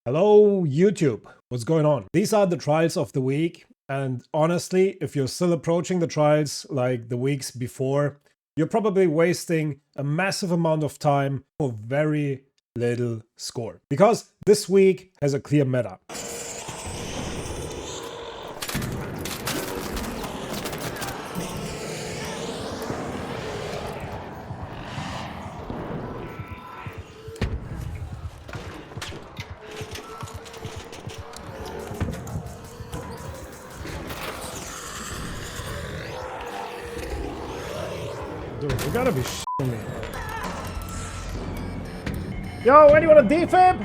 Hello YouTube, what's going on? These are the trials of the week, and honestly, if you're still approaching the trials like the weeks before, you're probably wasting a massive amount of time for very little score. Because this week has a clear meta. Dude, you gotta be shitting me. Yo, anyone a defib?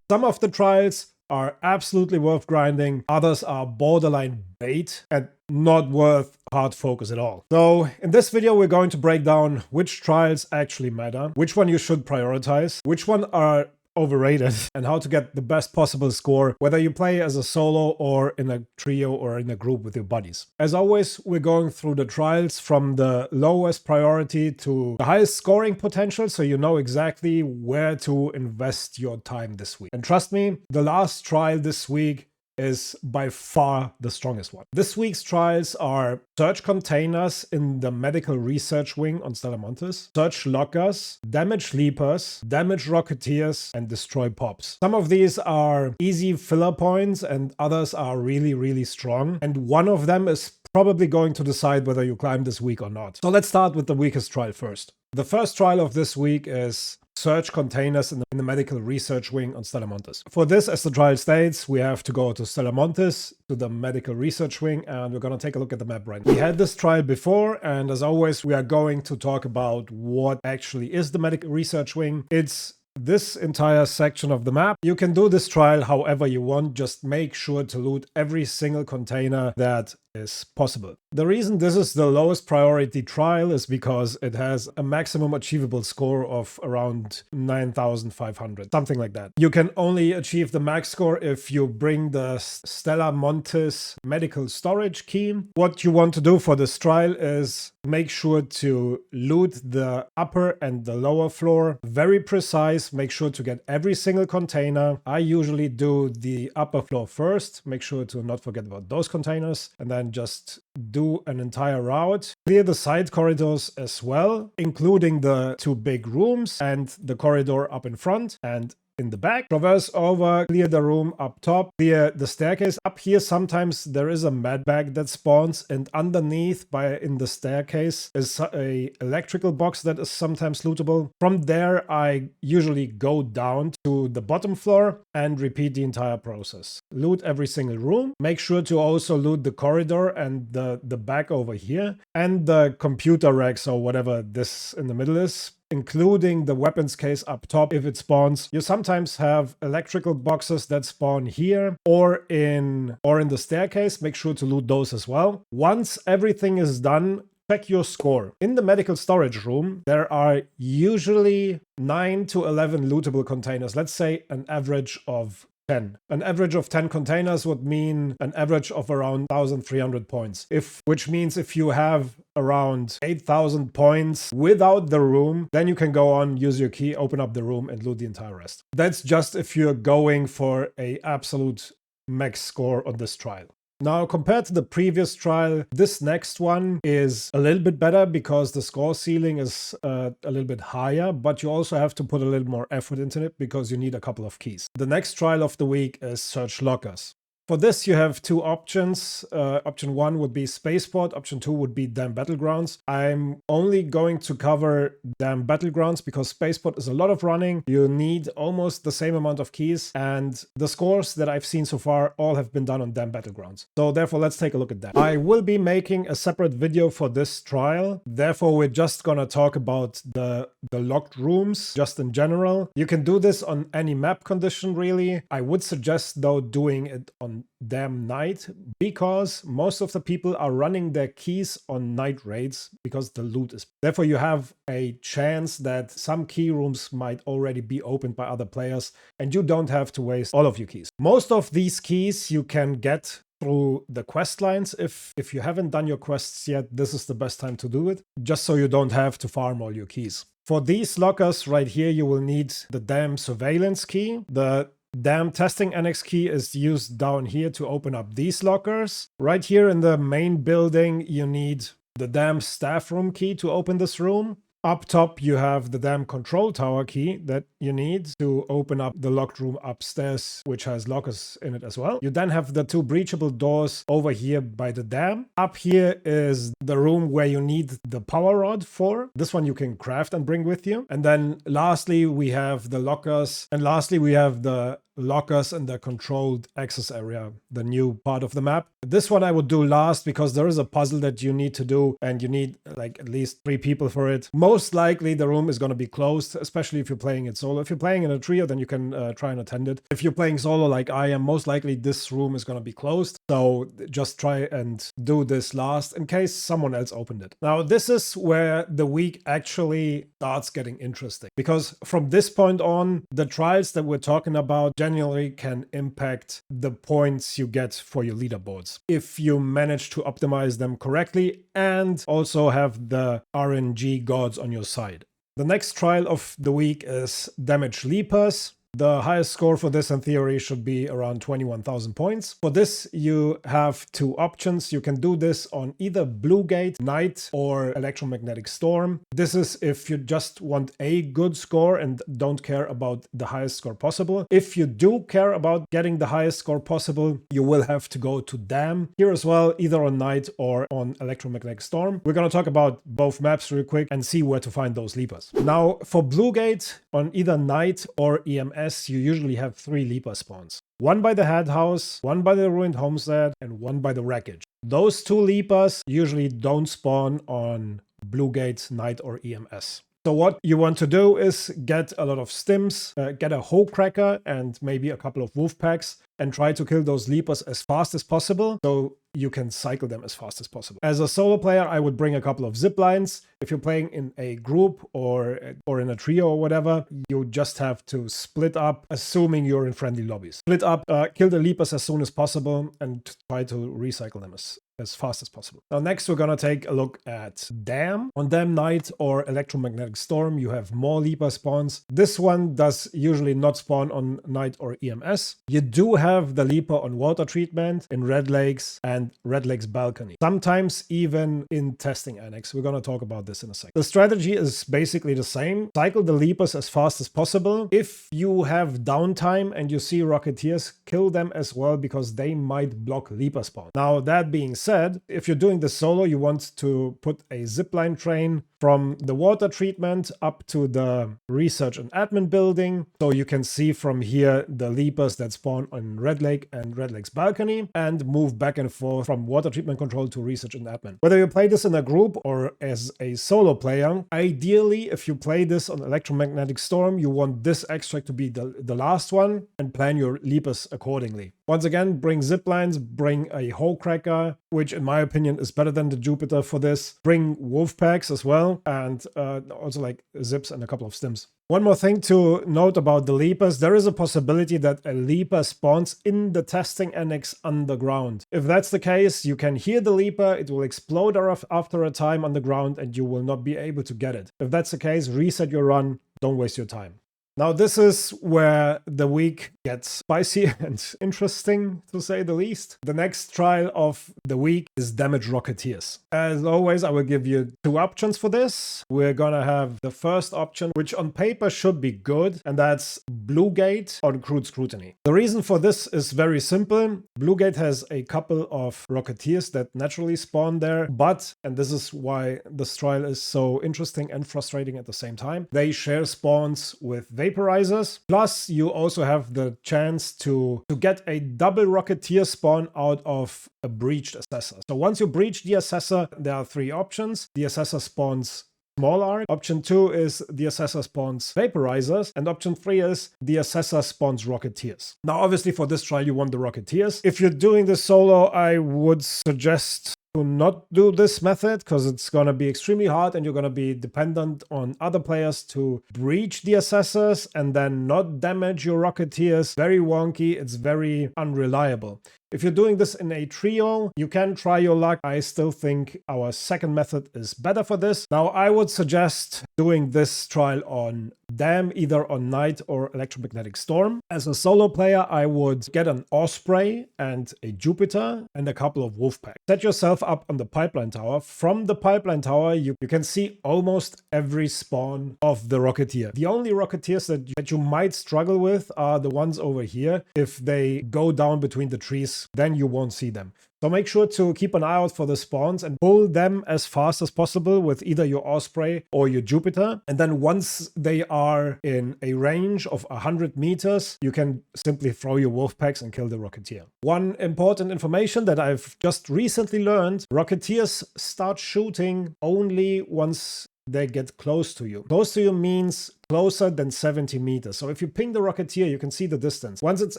Some of the trials are absolutely worth grinding, others are borderline bait and not worth hard focus at all. So in this video we're going to break down which trials actually matter, which one you should prioritize, which one are overrated, and how to get the best possible score, whether you play as a solo or in a trio or in a group with your buddies. As always, we're going through the trials from the lowest priority to the highest scoring potential, so you know exactly where to invest your time this week. And trust me, the last trial this week is by far the strongest one. This week's trials are search containers in the medical research wing on Stellamontes, search lockers, damage leapers, damage rocketeers, and destroy pops. Some of these are easy filler points and others are really strong, and one of them is probably going to decide whether you climb this week or not. So let's start with the weakest trial first. The first trial of this week is search containers in the medical research wing on Stellamontes. For this, as the trial states, we have to go to Stellamontes, to the medical research wing, and we're going to take a look at the map right now. We had this trial before, and as always, we are going to talk about what actually is the medical research wing. It's this entire section of the map. You can do this trial however you want, just make sure to loot every single container that is possible. The reason this is the lowest priority trial is because it has a maximum achievable score of around 9,500, something like that. You can only achieve the max score if you bring the Stellamontes medical storage key. What you want to do for this trial is make sure to loot the upper and the lower floor. Very precise, make sure to get every single container. I usually do the upper floor first, make sure to not forget about those containers, and then just do an entire route. Clear the side corridors as well, including the two big rooms and the corridor up in front and in the back. Traverse over, clear the room up top, clear the staircase. Up here sometimes there is a med bag that spawns, and underneath in the staircase is a electrical box that is sometimes lootable. From there I usually go down to the bottom floor and repeat the entire process. Loot every single room. Make sure to also loot the corridor and the back over here, and the computer racks or whatever this in the middle is, including the weapons case up top if it spawns. You sometimes have electrical boxes that spawn here or in the staircase. Make sure to loot those as well. Once everything is done, check your score. In the medical storage room, there are usually 9 to 11 lootable containers. Let's say an average of 10. An average of 10 containers would mean an average of around 1,300 points. Which means if you have around 8,000 points without the room, then you can go on, use your key, open up the room and loot the entire rest. That's just if you're going for an absolute max score on this trial. Now, compared to the previous trial, this next one is a little bit better because the score ceiling is a little bit higher, but you also have to put a little more effort into it because you need a couple of keys. The next trial of the week is search lockers. For this, you have two options. Option 1 would be Spaceport. Option 2 would be Damn Battlegrounds. I'm only going to cover Damn Battlegrounds because Spaceport is a lot of running. You need almost the same amount of keys, and the scores that I've seen so far all have been done on Damn Battlegrounds. So therefore, let's take a look at that. I will be making a separate video for this trial. Therefore, we're just gonna talk about the locked rooms just in general. You can do this on any map condition, really. I would suggest, though, doing it on Damn Night, because most of the people are running their keys on night raids because the loot is. Therefore, you have a chance that some key rooms might already be opened by other players, and you don't have to waste all of your keys. Most of these keys you can get through the quest lines. If you haven't done your quests yet, this is the best time to do it, just so you don't have to farm all your keys. For these lockers right here, you will need the Damn Surveillance key. The Dam testing annex key is used down here to open up these lockers. Right here in the main building, you need the dam staff room key to open this room. Up top, you have the dam control tower key that you need to open up the locked room upstairs, which has lockers in it as well. You then have the 2 breachable doors over here by the dam. Up here is the room where you need the power rod for. This one you can craft and bring with you. And then lastly, we have the lockers. And lastly, we have the lockers in the controlled access area, the new part of the map. This one I would do last because there is a puzzle that you need to do and you need like at least 3 people for it. Most likely the room is going to be closed, especially if you're playing it solo. If you're playing in a trio, then you can try and attend it. If you're playing solo like I am, most likely this room is going to be closed. So just try and do this last in case someone else opened it. Now this is where the week actually starts getting interesting, because from this point on, the trials that we're talking about generally can impact the points you get for your leaderboards if you manage to optimize them correctly and also have the RNG gods on your side. The next trial of the week is Damage Leapers. The highest score for this in theory should be around 21,000 points. For this, you have 2 options. You can do this on either Blue Gate, Night, or Electromagnetic Storm. This is if you just want a good score and don't care about the highest score possible. If you do care about getting the highest score possible, you will have to go to Dam here as well, either on Night or on Electromagnetic Storm. We're going to talk about both maps real quick and see where to find those leapers. Now, for Blue Gate, on either Night or EMS, you usually have 3 leaper spawns. One by the Head House, one by the Ruined Homestead, and one by the Wreckage. Those 2 leapers usually don't spawn on Blue Gate, Night, or EMS. So what you want to do is get a lot of stims, get a Hoe Cracker and maybe a couple of wolf packs, and try to kill those leapers as fast as possible so you can cycle them as fast as possible. As a solo player, I would bring a couple of zip lines. If you're playing in a group or in a trio or whatever, you just have to split up, assuming you're in friendly lobbies. Split up, kill the leapers as soon as possible, and try to recycle them as fast as possible. Now next we're gonna take a look at Dam. On Dam Night or Electromagnetic Storm, you have more leaper spawns. This one does usually not spawn on Night or EMS. You do have the leaper on Water Treatment, in Red Lakes, and Red Lakes Balcony. Sometimes even in Testing Annex. We're gonna talk about this in a second. The strategy is basically the same. Cycle the leapers as fast as possible. If you have downtime and you see Rocketeers, kill them as well because they might block leaper spawn. Now that being said, if you're doing this solo, you want to put a zipline train from the water treatment up to the research and admin building. So you can see from here the leapers that spawn on Red Lake and Red Lake's balcony and move back and forth from water treatment control to research and admin. Whether you play this in a group or as a solo player, ideally, if you play this on Electromagnetic Storm, you want this extract to be the last one and plan your leapers accordingly. Once again, bring zip lines, bring a Hoe Cracker, which in my opinion is better than the Jupiter for this. Bring wolf packs as well, and also like zips and a couple of stims. One more thing to note about the leapers, there is a possibility that a leaper spawns in the testing annex underground. If that's the case, you can hear the leaper, it will explode after a time underground and you will not be able to get it. If that's the case, reset your run, don't waste your time. Now this is where the week gets spicy and interesting, to say the least. The next trial of the week is Damage Rocketeers. As always, I will give you 2 options for this. We're gonna have the first option, which on paper should be good, and that's Blue Gate on Crude Scrutiny. The reason for this is very simple. Blue Gate has a couple of Rocketeers that naturally spawn there, but, and this is why this trial is so interesting and frustrating at the same time, they share spawns with vaporizers. Plus, you also have the chance to get a double Rocketeer spawn out of a breached assessor. So once you breach the assessor, there are 3 options. The assessor spawns small arc. Option 2 is the assessor spawns vaporizers. And option 3 is the assessor spawns Rocketeers. Now, obviously for this trial, you want the Rocketeers. If you're doing this solo, I would suggest to not do this method because it's going to be extremely hard and you're going to be dependent on other players to breach the assessors and then not damage your Rocketeers. Very wonky, it's very unreliable. If you're doing this in a trio, you can try your luck. I still think our second method is better for this. Now, I would suggest doing this trial on Dam, either on Night or Electromagnetic Storm. As a solo player, I would get an Osprey and a Jupiter and a couple of Wolfpack. Set yourself up on the pipeline tower. From the pipeline tower, you can see almost every spawn of the Rocketeer. The only Rocketeers that you might struggle with are the ones over here. If they go down between the trees, then you won't see them. So make sure to keep an eye out for the spawns and pull them as fast as possible with either your Osprey or your Jupiter. And then once they are in a range of 100 meters, you can simply throw your Wolfpacks and kill the Rocketeer. One important information that I've just recently learned: Rocketeers start shooting only once they get close to you. Close to you means closer than 70 meters. So if you ping the Rocketeer, you can see the distance. Once it's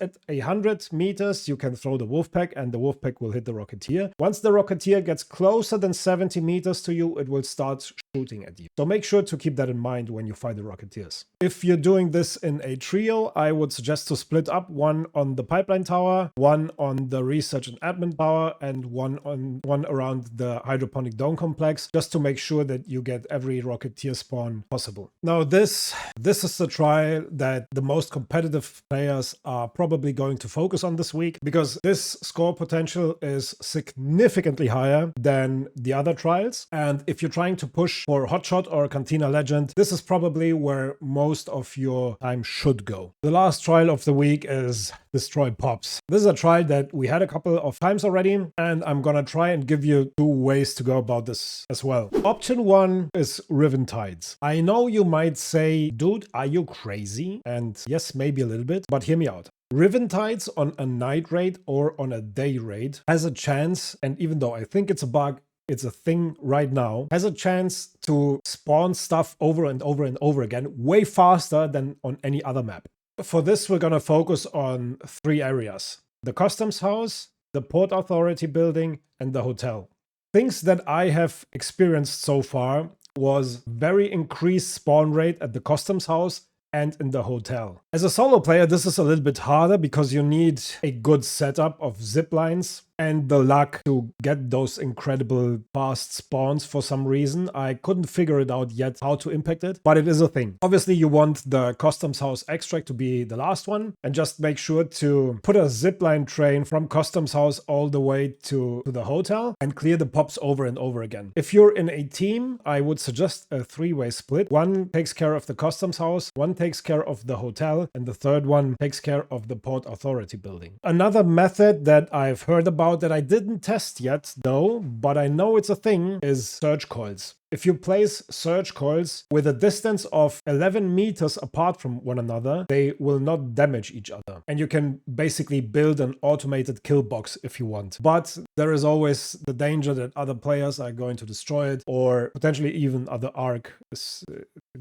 at 100 meters, you can throw the Wolfpack and the Wolfpack will hit the Rocketeer. Once the Rocketeer gets closer than 70 meters to you, it will start shooting at you. So make sure to keep that in mind when you fight the Rocketeers. If you're doing this in a trio, I would suggest to split up: one on the pipeline tower, one on the research and admin tower, and one around the hydroponic dome complex, just to make sure that you get every Rocketeer spawn possible. Now this is the trial that the most competitive players are probably going to focus on this week, because this score potential is significantly higher than the other trials. And if you're trying to push for Hotshot or Cantina Legend, this is probably where most of your time should go. The last trial of the week is Destroy Pops. This is a trial that we had a couple of times already, and I'm gonna try and give you 2 ways to go about this as well. Option 1 is Riven Tides. I know you might say, dude, are you crazy? And yes, maybe a little bit, but hear me out. Riven Tides on a night raid or on a day raid has a chance, and even though I think it's a bug, it's a thing right now, has a chance to spawn stuff over and over and over again way faster than on any other map. For this, we're gonna focus on 3 areas: the customs house, the port authority building, and the hotel. Things that I have experienced so far was very increased spawn rate at the customs house and in the hotel. As a solo player, this is a little bit harder because you need a good setup of zip lines and the luck to get those incredible fast spawns for some reason. I couldn't figure it out yet how to impact it, but it is a thing. Obviously, you want the customs house extract to be the last one, and just make sure to put a zipline train from customs house all the way to the hotel and clear the pops over and over again. If you're in a team, I would suggest a 3-way split. One takes care of the customs house, one takes care of the hotel, and the third one takes care of the port authority building. Another method that I've heard about that I didn't test yet though, but I know it's a thing, is surge coils. If you place surge coils with a distance of 11 meters apart from one another, they will not damage each other. And you can basically build an automated kill box if you want. But there is always the danger that other players are going to destroy it, or potentially even other ARC is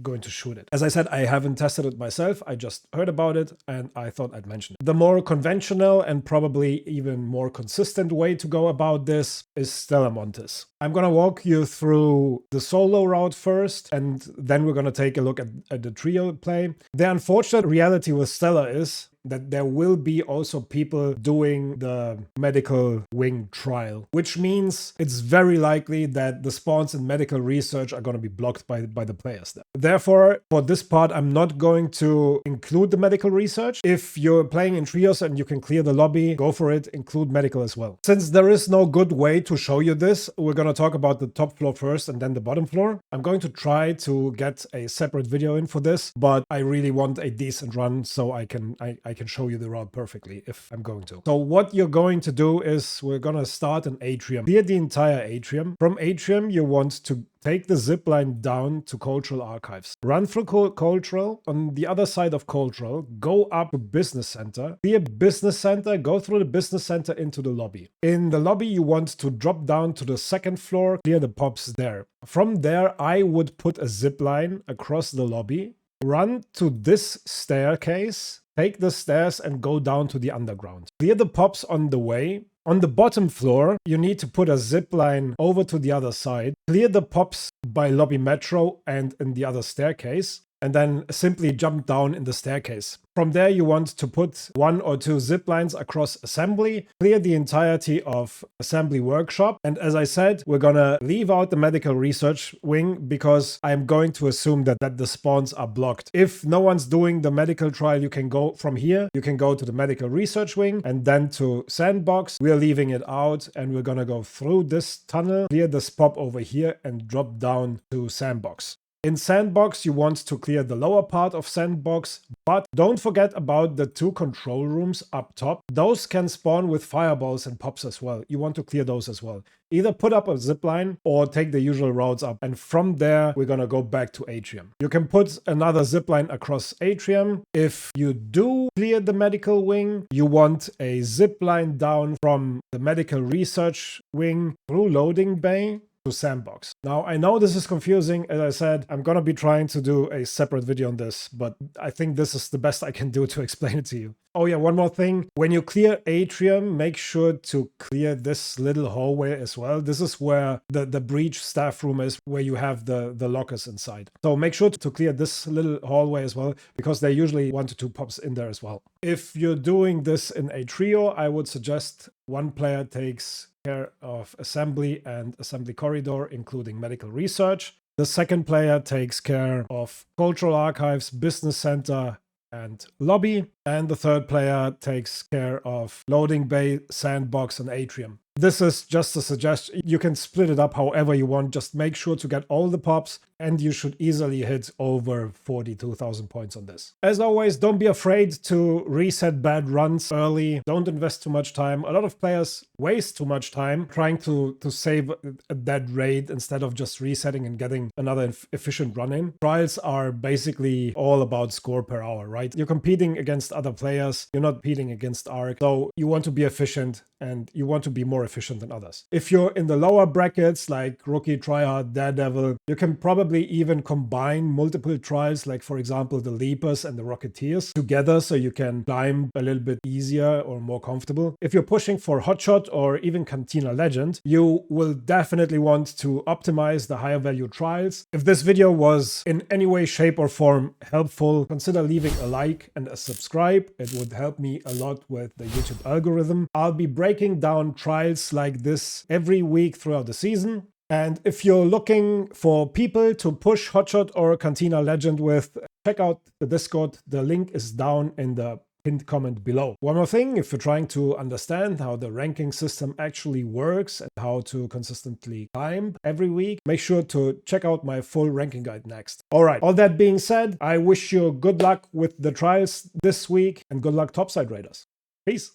going to shoot it. As I said, I haven't tested it myself. I just heard about it and I thought I'd mention it. The more conventional and probably even more consistent way to go about this is Stella Montes. I'm gonna walk you through the solo route first, and then we're gonna take a look at the trio play. The unfortunate reality with Stella is that there will be also people doing the medical wing trial, which means it's very likely that the spawns in medical research are going to be blocked by the players there. Therefore, for this part, I'm not going to include the medical research. If you're playing in trios and you can clear the lobby, go for it, include medical as well. Since there is no good way to show you this, we're going to talk about the top floor first and then the bottom floor. I'm going to try to get a separate video in for this, but I really want a decent run so I can show you the route perfectly if I'm going to. So what you're going to do is we're going to start an atrium. Clear the entire atrium. From atrium, you want to take the zip line down to Cultural Archives. Run through Cultural. On the other side of Cultural, go up to Business Center. Clear Business Center, go through the Business Center into the lobby. In the lobby, you want to drop down to the 2nd floor, clear the pops there. From there, I would put a zip line across the lobby, run to this staircase, take the stairs and go down to the underground. Clear the pops on the way. On the bottom floor, you need to put a zip line over to the other side. Clear the pops by lobby metro and in the other staircase. and then simply jump down in the staircase. From there, you want to put 1 or 2 zip lines across assembly, clear the entirety of assembly workshop. And as I said, we're gonna leave out the medical research wing because I'm going to assume that the spawns are blocked. If no one's doing the medical trial, you can go from here. You can go to the medical research wing and then to sandbox. We're leaving it out and we're gonna go through this tunnel, clear this pop over here and drop down to sandbox. In sandbox, you want to clear the lower part of sandbox, but don't forget about the 2 control rooms up top. Those can spawn with fireballs and pops as well. You want to clear those as well. Either put up a zipline or take the usual routes up. And from there, we're gonna go back to Atrium. You can put another zipline across Atrium. If you do clear the medical wing, you want a zipline down from the medical research wing through loading bay to sandbox. Now, I know this is confusing. As I said, I'm gonna be trying to do a separate video on this, but I think this is the best I can do to explain it to you. Oh yeah, one more thing. When you clear Atrium, make sure to clear this little hallway as well. This is where the breach staff room is, where you have the lockers inside. So make sure to clear this little hallway as well, because there are usually 1 to 2 pops in there as well. If you're doing this in a trio, I would suggest 1 player takes care of assembly and assembly corridor, including medical research. The 2nd player takes care of cultural archives, business center, and lobby. And the 3rd player takes care of loading bay, sandbox, and atrium. This is just a suggestion. You can split it up however you want. Just make sure to get all the pops, and you should easily hit over 42,000 points on this. As always, don't be afraid to reset bad runs early. Don't invest too much time. A lot of players waste too much time trying to save a dead raid instead of just resetting and getting another efficient run in. Trials are basically all about score per hour, right? You're competing against other players. You're not competing against ARC. So you want to be efficient and you want to be more efficient than others. If you're in the lower brackets like Rookie, Tryhard, Daredevil, you can probably even combine multiple trials, like for example the Leapers and the Rocketeers together, so you can climb a little bit easier or more comfortable. If you're pushing for Hotshot or even Cantina Legend, you will definitely want to optimize the higher value trials. If this video was in any way, shape or form helpful, consider leaving a like and a subscribe. It would help me a lot with the YouTube algorithm. I'll be breaking down trials like this every week throughout the season. And if you're looking for people to push Hotshot or Cantina Legend with, check out the Discord. The link is down in the pinned comment below. One more thing, if you're trying to understand how the ranking system actually works and how to consistently climb every week, make sure to check out my full ranking guide next. All right, all that being said, I wish you good luck with the trials this week and good luck topside raiders. Peace.